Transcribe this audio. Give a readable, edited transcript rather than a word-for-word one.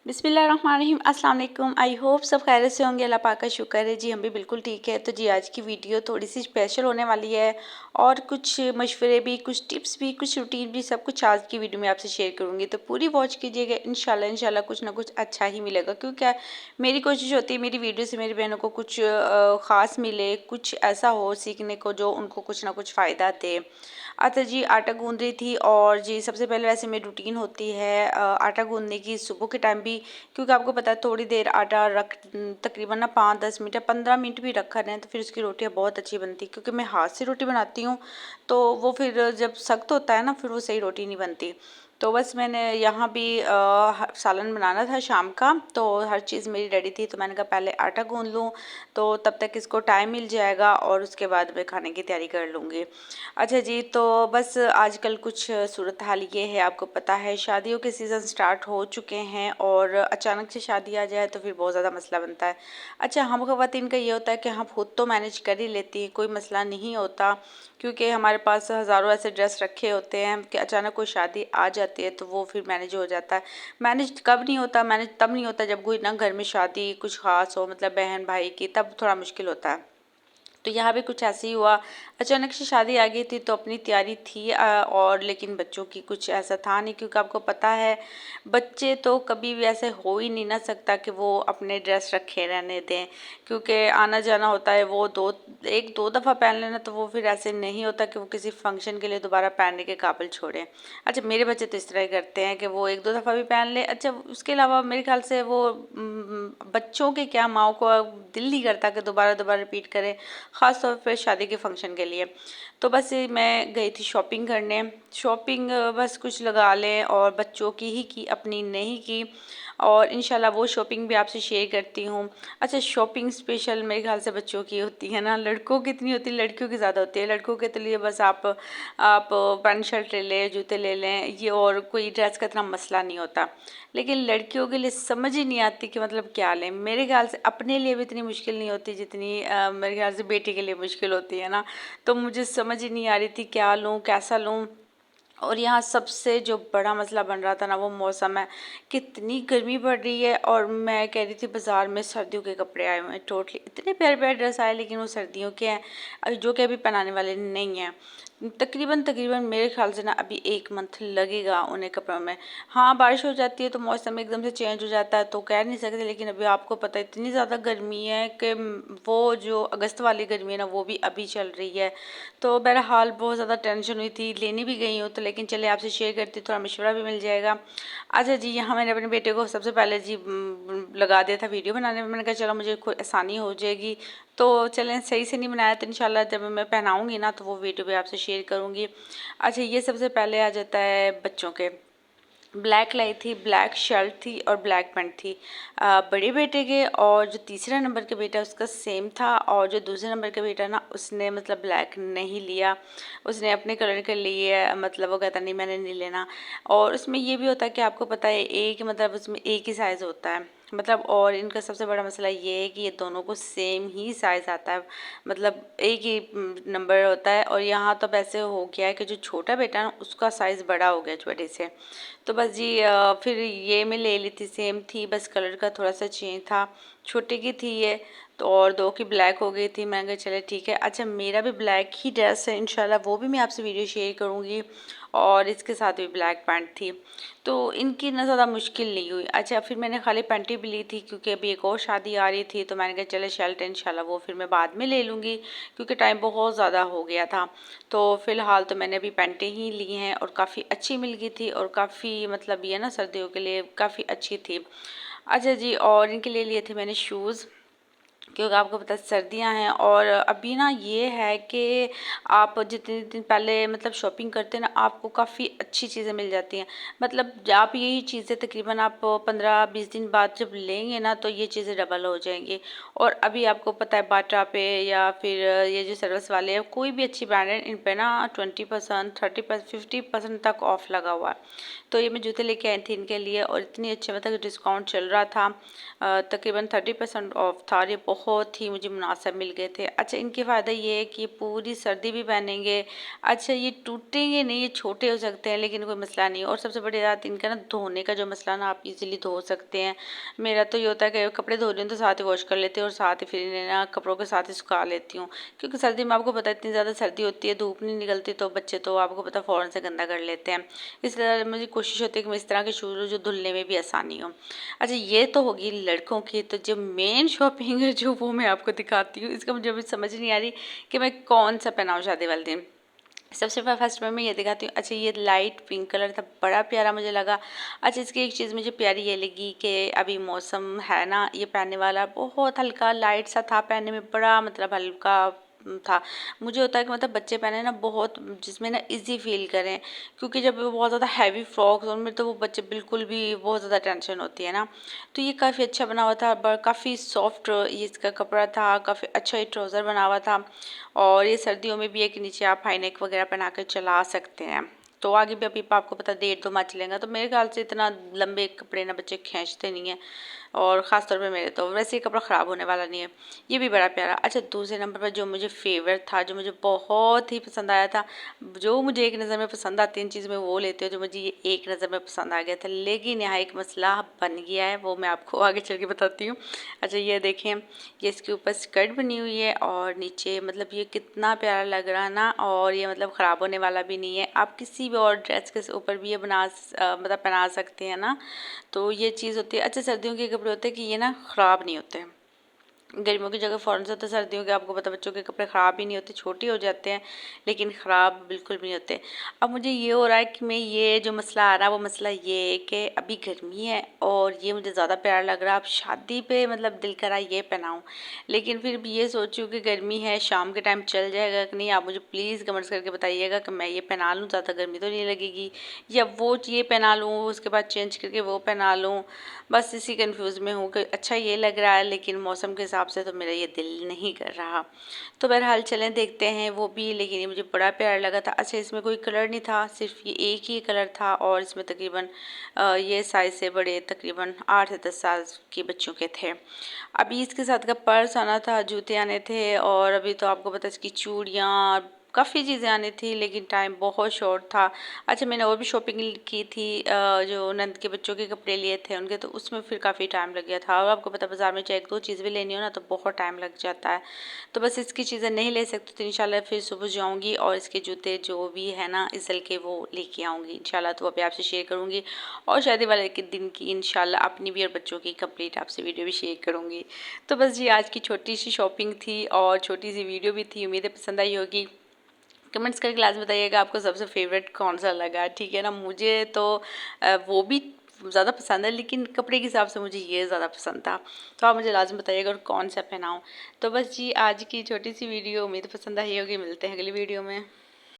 बिस्मिल्लाहिर्रहमानिर्रहीम। अस्सलाम वालेकुम। आई होप सब खैरियत से होंगे। अल्लाह पाक का शुक्र है जी, हम भी बिल्कुल ठीक है। तो जी आज की वीडियो थोड़ी सी स्पेशल होने वाली है और कुछ मशवरे भी, कुछ टिप्स भी, कुछ रूटीन भी, सब कुछ आज की वीडियो में आपसे शेयर करूँगी। तो पूरी वॉच कीजिएगा, इंशाल्लाह कुछ ना कुछ अच्छा ही मिलेगा। क्योंकि क्या मेरी कोशिश होती है मेरी वीडियो से मेरी बहनों को कुछ ख़ास मिले, कुछ ऐसा हो सीखने को जो उनको कुछ ना कुछ फ़ायदा दे। अच्छा जी, आटा गूंद रही थी और जी सबसे पहले वैसे मेरी रूटीन होती है आटा गूंदने की सुबह के टाइम भी। क्योंकि आपको पता है थोड़ी देर आटा रख तकरीबन ना 5-10 मिनट या 15 मिनट भी रखा रहें तो फिर उसकी रोटियां बहुत अच्छी बनती। क्योंकि मैं हाथ से रोटी बनाती हूँ तो वो फिर जब सख्त होता है ना फिर वो सही रोटी नहीं बनती। तो बस मैंने यहाँ भी सालन बनाना था शाम का, तो हर चीज़ मेरी रेडी थी। तो मैंने कहा पहले आटा गूंद लूँ तो तब तक इसको टाइम मिल जाएगा और उसके बाद मैं खाने की तैयारी कर लूँगी। अच्छा जी, तो बस आजकल कुछ सूरत हाल ये है, आपको पता है शादियों के सीज़न स्टार्ट हो चुके हैं और अचानक से शादी आ जाए तो फिर बहुत ज़्यादा मसला बनता है। अच्छा, हम ख़वातीन का ये होता है कि हम खुद तो मैनेज कर ही लेती हैं, कोई मसला नहीं होता। क्योंकि हमारे पास हज़ारों ऐसे ड्रेस रखे होते हैं कि अचानक कोई शादी आ जाती है तो वो फिर मैनेज हो जाता है। मैनेज कब नहीं होता, मैनेज तब नहीं होता जब कोई ना घर में शादी कुछ ख़ास हो, मतलब बहन भाई की, तब थोड़ा मुश्किल होता है। तो यहाँ भी कुछ ऐसे ही हुआ, अचानक से शादी आ गई थी तो अपनी तैयारी थी और लेकिन बच्चों की कुछ ऐसा था नहीं। क्योंकि आपको पता है बच्चे तो कभी भी ऐसे हो ही नहीं ना सकता कि वो अपने ड्रेस रखे रहने दें। क्योंकि आना जाना होता है, वो 1-2 दफ़ा पहन लेना तो वो फिर ऐसे नहीं होता कि वो किसी फंक्शन के लिए दोबारा पहनने के काबिल छोड़ें। अच्छा, मेरे बच्चे तो इस तरह ही करते हैं कि वो 1-2 दफ़ा भी पहन ले। अच्छा, उसके अलावा मेरे ख्याल से वो बच्चों के क्या माँ को दिल नहीं करता कि दोबारा दोबारा रिपीट करें, ख़ास तौर पे शादी के फंक्शन के लिए। तो बस मैं गई थी शॉपिंग करने। शॉपिंग बस कुछ लगा लें और बच्चों की ही की, अपनी नहीं की। और इंशाल्लाह वो शॉपिंग भी आपसे शेयर करती हूँ। अच्छा, शॉपिंग स्पेशल मेरे ख्याल से बच्चों की होती है ना, लड़कों की इतनी होती है, लड़कियों की ज़्यादा होती है। लड़कों के तो लिए बस आप पैंट शर्ट ले लें, जूते ले लें, ये और कोई ड्रेस का इतना मसला नहीं होता। लेकिन लड़कियों के लिए समझ ही नहीं आती कि मतलब क्या लें। मेरे ख्याल से अपने लिए भी इतनी मुश्किल नहीं होती जितनी मेरे ख्याल से बेटी के लिए मुश्किल होती है ना। तो मुझे समझ ही नहीं आ रही थी क्या लूँ, कैसा लूँ। और यहाँ सबसे जो बड़ा मसला बन रहा था ना वो मौसम है। कितनी गर्मी पड़ रही है और मैं कह रही थी बाज़ार में सर्दियों के कपड़े आए हुए हैं, टोटली इतने प्यारे प्यारे ड्रेस आए लेकिन वो सर्दियों के हैं जो कि अभी पहनाने वाले नहीं हैं। तकरीबन तकरीबन मेरे ख्याल से ना अभी 1 मंथ लगेगा उन्हें कपड़ों में। हाँ, बारिश हो जाती है तो मौसम एकदम से चेंज हो जाता है तो कह नहीं सकते। लेकिन अभी आपको पता है इतनी ज़्यादा गर्मी है कि वो जो अगस्त वाली गर्मी है ना वो भी अभी चल रही है। तो बहरहाल बहुत ज़्यादा टेंशन हुई थी, लेने भी गई हूँ तो, लेकिन चलिए आपसे शेयर करती हूँ, थोड़ा मशवरा भी मिल जाएगा। अच्छा जी, यहाँ मैंने अपने बेटे को सबसे पहले जी लगा दिया था वीडियो बनाने में। मैंने कहा चलो मुझे खुद आसानी हो जाएगी। तो चलें, सही से नहीं बनाया तो इंशाल्लाह जब मैं पहनाऊँगी ना तो वो वीडियो भी आपसे शेयर करूँगी। अच्छा, ये सबसे पहले आ जाता है बच्चों के। ब्लैक लाई थी, ब्लैक शर्ट थी और ब्लैक पैंट थी बड़े बेटे के। और जो तीसरा नंबर का बेटा उसका सेम था और जो दूसरे नंबर का बेटा ना उसने मतलब ब्लैक नहीं लिया, उसने अपने कलर के लिए, मतलब वो कहता नहीं मैंने नहीं लेना। और उसमें ये भी होता है कि आपको पता है एक मतलब उसमें एक ही साइज़ होता है, मतलब और इनका सबसे बड़ा मसला ये है कि ये दोनों को सेम ही साइज़ आता है, मतलब एक ही नंबर होता है। और यहाँ तो ऐसे हो गया है कि जो छोटा बेटा है ना उसका साइज़ बड़ा हो गया छोटे से। तो बस जी फिर ये मैं ले ली थी, सेम थी, बस कलर का थोड़ा सा चेंज था। छोटे की थी ये तो, और दो की ब्लैक हो गई थी। मैंने कहा चले ठीक है। अच्छा, मेरा भी ब्लैक ही ड्रेस है, इंशाल्लाह वो भी मैं आपसे वीडियो शेयर करूँगी। और इसके साथ भी ब्लैक पैंट थी तो इनकी ना ज़्यादा मुश्किल नहीं हुई। अच्छा, फिर मैंने खाली पैंटी भी ली थी क्योंकि अभी एक और शादी आ रही थी तो मैंने कहा चले शर्ट इंशाल्लाह वो फिर मैं बाद में ले लूँगी क्योंकि टाइम बहुत ज़्यादा हो गया था। तो फ़िलहाल तो मैंने अभी पैंटें ही ली हैं और काफ़ी अच्छी मिल गई थी और काफ़ी मतलब ये ना सर्दियों के लिए काफ़ी अच्छी थी। अच्छा जी, और इनके लिए थे मैंने शूज़ क्योंकि आपको पता है सर्दियाँ हैं। और अभी ना ये है कि आप जितने दिन पहले मतलब शॉपिंग करते हैं ना आपको काफ़ी अच्छी चीज़ें मिल जाती हैं। मतलब आप यही चीज़ें तकरीबन आप 15-20 दिन बाद जब लेंगे ना तो ये चीज़ें डबल हो जाएंगी। और अभी आपको पता है बाटा पे या फिर ये जो सर्विस वाले हैं कोई भी अच्छी ब्रांड है इन पे ना 20%, 30%, 50% तक ऑफ लगा हुआ है। तो ये मैं जूते लेके आई थी इनके लिए और इतनी अच्छे मतलब डिस्काउंट चल रहा था, तकरीबन 30% ऑफ था। ये बहुत ही मुझे मुनासिब मिल गए थे। अच्छा, इनके फ़ायदा ये है कि ये पूरी सर्दी भी पहनेंगे। अच्छा, ये टूटेंगे नहीं, ये छोटे हो सकते हैं लेकिन कोई मसला नहीं। और सबसे बड़ी बात इनका ना धोने का जो मसला ना, आप इजीली धो सकते हैं। मेरा तो ये होता है कि कपड़े धो रही हूँ तो साथ ही वॉश कर लेती हूँ और साथ ही फिर इन्हें ना कपड़ों के साथ ही सुखा लेती हूँ, क्योंकि सर्दी में आपको पता है इतनी ज़्यादा सर्दी होती है, धूप नहीं निकलती, तो बच्चे तो आपको पता फ़ौरन से गंदा कर लेते हैं। इसलिए मुझे कोशिश होती है कि मैं इस तरह के शूज़ जो धुलने में भी आसानी हो। अच्छा, ये तो होगी लड़कों की। तो जो मेन शॉपिंग है जो, वो मैं आपको दिखाती हूँ। इसका मुझे अभी समझ नहीं आ रही कि मैं कौन सा पहनाऊँ शादी वाले दिन। सबसे फर्स्ट में मैं ये दिखाती हूँ। अच्छा, ये लाइट पिंक कलर था, बड़ा प्यारा मुझे लगा। अच्छा, इसकी एक चीज़ मुझे प्यारी ये लगी कि अभी मौसम है ना, ये पहनने वाला बहुत हल्का लाइट सा था, पहनने में बड़ा मतलब हल्का था। मुझे होता है कि मतलब बच्चे पहने ना बहुत, जिसमें ना इजी फील करें, क्योंकि जब वो बहुत ज़्यादा हैवी फ्रॉक्स उनमें तो वो बच्चे बिल्कुल भी, बहुत ज़्यादा टेंशन होती है ना। तो ये काफ़ी अच्छा बना हुआ था, काफ़ी सॉफ्ट ये इसका कपड़ा था, काफ़ी अच्छा ये ट्राउज़र बना हुआ था। और ये सर्दियों में भी है कि नीचे आप हाई नेक वगैरह पहना कर चला सकते हैं। तो आगे भी अभी आपको पता 1.5-2 माह चलेगा, तो मेरे ख्याल से इतना लंबे कपड़े ना बच्चे खींचते नहीं हैं। और ख़ास तौर पे मेरे तो वैसे ये कपड़ा ख़राब होने वाला नहीं है। ये भी बड़ा प्यारा। अच्छा, दूसरे नंबर पर जो मुझे फेवरेट था, जो मुझे बहुत ही पसंद आया था, जो मुझे एक नज़र में पसंद आती है इन चीज़ में वो लेती हूँ, जो मुझे ये एक नज़र में पसंद आ गया था, लेकिन यहाँ एक मसला बन गया है, वो मैं आपको आगे चल के बताती हूँ। अच्छा, ये देखें, ये इसके ऊपर स्कर्ट बनी हुई है और नीचे मतलब ये कितना प्यारा लग रहा है ना। और ये मतलब ख़राब होने वाला भी नहीं है, आप किसी भी और ड्रेस के ऊपर भी ये मतलब पहना सकते हैं ना। तो ये चीज़ होती है। अच्छा, सर्दियों के कपड़े होते हैं कि ये ना ख़राब नहीं होते। गर्मियों की जगह फ़ौरन से होता है, सर्दियों के आपको पता बच्चों के कपड़े ख़राब ही नहीं होते, छोटे हो जाते हैं लेकिन ख़राब बिल्कुल भी नहीं होते। अब मुझे ये हो रहा है कि मैं ये जो मसला आ रहा है वो मसला ये है कि अभी गर्मी है और ये मुझे ज़्यादा प्यारा लग रहा है। अब शादी पे मतलब दिल करा ये पहनाऊँ, लेकिन फिर भी ये सोचूँ कि गर्मी है, शाम के टाइम चल जाएगा कि नहीं। आप मुझे प्लीज़ कमेंट्स करके बताइएगा कि मैं ये पहना लूँ, ज़्यादा गर्मी तो नहीं लगेगी, या वो ये पहना लूँ उसके बाद चेंज करके वो पहना लूँ। बस इसी कन्फ्यूज़ में हूँ कि अच्छा ये लग रहा है लेकिन मौसम के हिसाब से तो मेरा ये दिल नहीं कर रहा। तो बहरहाल चलें देखते हैं वो भी, लेकिन ये मुझे बड़ा प्यारा लगा था। अच्छा, इसमें कोई कलर नहीं था, सिर्फ ये एक ही कलर था और इसमें तकरीबन ये साइज़ से बड़े तकरीबन 8 से 10 साल के बच्चों के थे। अभी इसके साथ का पर्स आना था, जूते आने थे, और अभी तो आपको पता है इसकी चूड़ियाँ, काफ़ी चीज़ें आनी थी लेकिन टाइम बहुत शॉर्ट था। अच्छा, मैंने और भी शॉपिंग की थी, जो नंद के बच्चों के कपड़े लिए थे उनके, तो उसमें फिर काफ़ी टाइम लग गया था। और आपको पता है बाज़ार में चाहे 1-2 चीज़ भी लेनी हो ना तो बहुत टाइम लग जाता है। तो बस इसकी चीज़ें नहीं ले सकती, तो इंशाल्लाह फिर सुबह जाऊँगी और इसके जूते जो भी है ना इसल के वो लेके आऊँगी इंशाल्लाह। तो अभी आपसे शेयर करूँगी और शादी वाले के दिन की इंशाल्लाह अपनी भी और बच्चों की कंप्लीट आपसे वीडियो भी शेयर करूँगी। तो बस जी, आज की छोटी सी शॉपिंग थी और छोटी सी वीडियो भी थी, उम्मीद है पसंद आई होगी। कमेंट्स करके लास्ट बताइएगा आपको सबसे फेवरेट कौन सा लगा, ठीक है ना। मुझे तो वो भी ज़्यादा पसंद है लेकिन कपड़े के हिसाब से मुझे ये ज़्यादा पसंद था। तो आप मुझे लाजम बताइएगा और कौन सा पहनाऊँ। तो बस जी, आज की छोटी सी वीडियो उम्मीद पसंद आई होगी। मिलते हैं अगली वीडियो में।